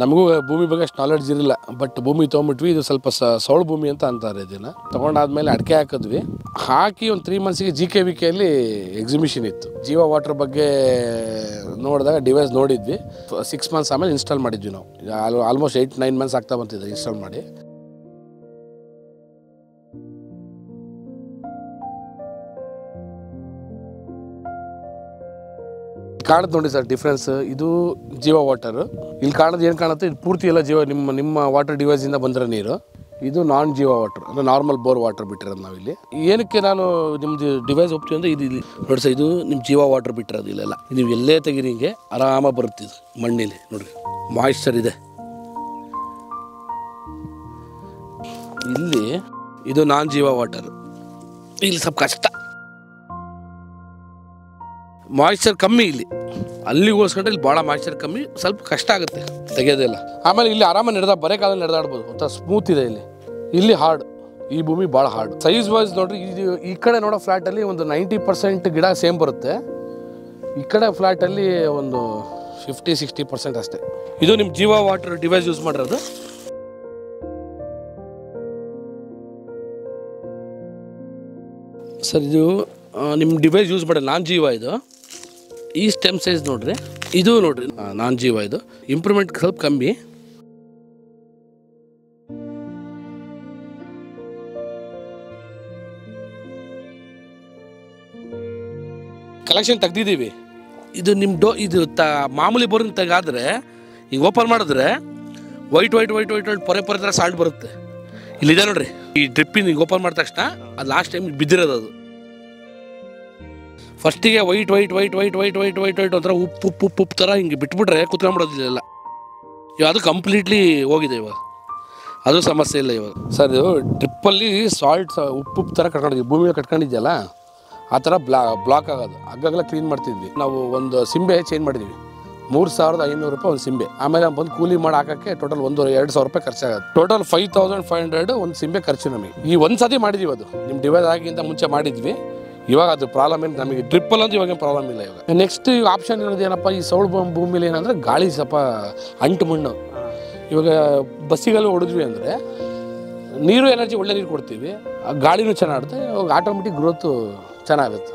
ನಮಗೂ ಭೂಮಿ ಬಗ್ಗೆ ಅಷ್ಟು ನಾಲೆಡ್ಜ್ ಇರಲಿಲ್ಲ, ಬಟ್ ಭೂಮಿ ತೊಗೊಂಬಿಟ್ವಿ. ಇದು ಸ್ವಲ್ಪ ಸೌಳು ಭೂಮಿ ಅಂತ ಅಂತಾರೆ. ಇದನ್ನು ತೊಗೊಂಡಾದ್ಮೇಲೆ ಅಡಿಕೆ ಹಾಕಿದ್ವಿ. ಹಾಕಿ ಒಂದು 3 ಮಂತ್ಸಿಗೆ GKVKಯಲ್ಲಿ ಎಕ್ಸಿಬಿಷನ್ ಇತ್ತು. ಜೀವ ವಾಟರ್ ಬಗ್ಗೆ ನೋಡಿದಾಗ ಡಿವೈಸ್ ನೋಡಿದ್ವಿ. 6 ಮಂತ್ಸ್ ಆಮೇಲೆ ಇನ್ಸ್ಟಾಲ್ ಮಾಡಿದ್ವಿ ನಾವು. ಆಲ್ಮೋಸ್ಟ್ 8-9 ಮಂತ್ಸ್ ಆಗ್ತಾ ಬಂತಿದೆ ಇನ್ಸ್ಟಾಲ್ ಮಾಡಿ. ಕಾಣುತ್ತೆ ನೋಡಿ ಸರ್ ಡಿಫ್ರೆನ್ಸ್. ಇದು ಜೀವ ವಾಟರ್. ಇಲ್ಲಿ ಕಾಣೋದು ಏನು ಕಾಣುತ್ತೆ, ಇದು ಪೂರ್ತಿ ಎಲ್ಲ ಜೀವ ನಿಮ್ಮ ವಾಟರ್ ಡಿವೈಸಿಂದ ಬಂದಿರೋ ನೀರು. ಇದು ನಾನ್ ಜೀವ ವಾಟರ್ ಅಂದರೆ ನಾರ್ಮಲ್ ಬೋರ್ ವಾಟರ್ ಬಿಟ್ಟಿರೋದು ನಾವಿಲ್ಲಿ. ಏನಕ್ಕೆ ನಾನು ನಿಮ್ಮದು ಡಿವೈಸ್ ಹೋಗ್ತೀವಿ ಅಂದರೆ ಇದು ನೋಡಿ ಸರ್, ಇದು ನಿಮ್ಮ ಜೀವ ವಾಟರ್ ಬಿಟ್ಟಿರೋದು. ಇಲ್ಲೆಲ್ಲ ನೀವು ಎಲ್ಲೇ ತೆಗೀರಿ ಹಿಂಗೆ ಆರಾಮಾಗಿ ಬರುತ್ತೆ. ಇದು ಮಣ್ಣಿಲಿ ನೋಡಿರಿ ಮಾಯಿಶ್ಚರ್ ಇದೆ. ಇಲ್ಲಿ ಇದು ನಾನ್ ಜೀವ ವಾಟರ್. ಇಲ್ಲಿ ಸ್ವಲ್ಪ ಕಷ್ಟ, ಮಾಯಿಶ್ಚರ್ ಕಮ್ಮಿ. ಇಲ್ಲಿ ಅಲ್ಲಿಗೆ ಹೋಲಿಸ್ಕೊಂಡ್ರೆ ಇಲ್ಲಿ ಭಾಳ ಮಾಯಿಶ್ಚರ್ ಕಮ್ಮಿ, ಸ್ವಲ್ಪ ಕಷ್ಟ ಆಗುತ್ತೆ ತೆಗೆಯೋದೆಲ್ಲ. ಆಮೇಲೆ ಇಲ್ಲಿ ಆರಾಮಾಗಿ ಬರೇ ಕಾಲದಲ್ಲಿ ನಡೆದಾಡ್ಬೋದು, ಒಂಥರ ಸ್ಮೂತ್ ಇದೆ. ಇಲ್ಲಿ ಹಾರ್ಡ್, ಈ ಭೂಮಿ ಭಾಳ ಹಾರ್ಡ್. ಸೈಜ್ ವೈಸ್ ನೋಡ್ರಿ, ಈ ಕಡೆ ನೋಡೋ ಫ್ಲ್ಯಾಟಲ್ಲಿ ಒಂದು 90% ಗಿಡ ಸೇಮ್ ಬರುತ್ತೆ. ಈ ಕಡೆ ಫ್ಲ್ಯಾಟಲ್ಲಿ ಒಂದು 50-60% ಅಷ್ಟೇ. ಇದು ನಿಮ್ಮ ಜೀವ ವಾಟರ್ ಡಿವೈಸ್ ಯೂಸ್ ಮಾಡಿರೋದು. ಸರ್ ಇದು ನಿಮ್ಮ ಡಿವೈಸ್ ಯೂಸ್ ಮಾಡಿ ನಾನ್ ಜೀವ. ಇದು ಈ ಸ್ಟೆಮ್ ಸೈಜ್ ನೋಡ್ರಿ, ಇದು ನೋಡ್ರಿ ನಾನ್ ಜೀವ. ಇದು ಇಂಪ್ರೂವ್ಮೆಂಟ್ ಸ್ವಲ್ಪ ಕಮ್ಮಿ. ಕಲೆಕ್ಷನ್ ತೆಗ್ದಿದ್ದೀವಿ. ಇದು ನಿಮ್ಮ ಇದು ಮಾಮೂಲಿ ಬೋರಿನ ತೆಗಾದ್ರೆ ಈಗ ಓಪನ್ ಮಾಡಿದ್ರೆ ವೈಟ್ ಪೊರೆ ಥರ ಸಾಲ್ಟ್ ಬರುತ್ತೆ. ಇಲ್ಲಿದೆ ನೋಡ್ರಿ, ಈ ಡ್ರಿಪ್ಪಿನ ಈಗ ಓಪನ್ ಮಾಡಿದ ತಕ್ಷಣ ಅದು ಲಾಸ್ಟ್ ಟೈಮ್ ಬಿದ್ದಿರೋದು. ಅದು ಫಸ್ಟಿಗೆ ವೈಟ್ ಒಂಥರ ಉಪ್ಪು ಥರ ಹಿಂಗೆ ಬಿಟ್ಬಿಟ್ರೆ ಕುತ್ಕೊಂಡ್ಬಿಡೋದಿಲ್ಲ. ಇವಾಗ ಅದು ಕಂಪ್ಲೀಟ್ಲಿ ಹೋಗಿದೆ. ಇವಾಗ ಅದು ಸಮಸ್ಯೆ ಇಲ್ಲ ಇವಾಗ. ಸರ್ ಇದು ಡ್ರಿಪ್ಪಲ್ಲಿ ಸಾಲ್ಟ್ ಉಪ್ಪು ಥರ ಕಟ್ಕೊಂಡಿದ್ವಿ, ಭೂಮಿಯಲ್ಲಿ ಕಟ್ಕೊಂಡಿದ್ಯಲ್ಲ ಆ ಥರ ಬ್ಲಾಕ್ ಆಗೋದು. ಹಗ್ಗಗೆಲ್ಲ ಕ್ಲೀನ್ ಮಾಡ್ತಿದ್ವಿ ನಾವು. ಒಂದು ಸಿಂಬೆ ಚೇಂಜ್ ಮಾಡಿದ್ವಿ, 3500 ರೂಪಾಯಿ ಒಂದು ಸಿಂಬೆ. ಆಮೇಲೆ ಬಂದು ಕೂಲಿ ಮಾಡಿ ಹಾಕೋಕ್ಕೆ ಟೋಟಲ್ 2,000 ರೂಪಾಯಿ ಖರ್ಚಾಗುತ್ತೆ. ಟೋಟಲ್ 5500 ಒಂದು ಸಿಂಬೆ ಖರ್ಚು ನಮಗೆ. ಈ ಒಂದು ಸತಿ ಮಾಡಿದ್ವಿ, ಅದು ನಿಮ್ಮ ಡಿವೈಸ್ ಆಗಿಂತ ಮುಂಚೆ ಮಾಡಿದ್ವಿ. ಇವಾಗ ಅದು ಪ್ರಾಬ್ಲಮ್ ಏನು ನಮಗೆ ಡ್ರಿಪ್ಪಲ್ಲಂತೂ ಇವಾಗ ಪ್ರಾಬ್ಲಮ್ ಇಲ್ಲ. ಇವಾಗ ನೆಕ್ಸ್ಟ್ ಆಪ್ಷನ್ ಇರೋದು ಏನಪ್ಪ, ಈ ಸೌಳು ಭೂಮಿಲಿ ಏನಂದರೆ ಗಾಳಿ ಸ್ವಲ್ಪ ಅಂಟು ಮಣ್ಣು. ಇವಾಗ ಬಸ್ಸಿಗೆಲ್ಲ ಹೊಡೆದ್ವಿ ಅಂದರೆ ನೀರು ಎನರ್ಜಿ ಒಳ್ಳೆ ನೀರು ಕೊಡ್ತೀವಿ, ಗಾಳಿನೂ ಚೆನ್ನಾಗುತ್ತೆ, ಇವಾಗ ಆಟೋಮೆಟಿಕ್ ಗ್ರೋತು ಚೆನ್ನಾಗುತ್ತೆ.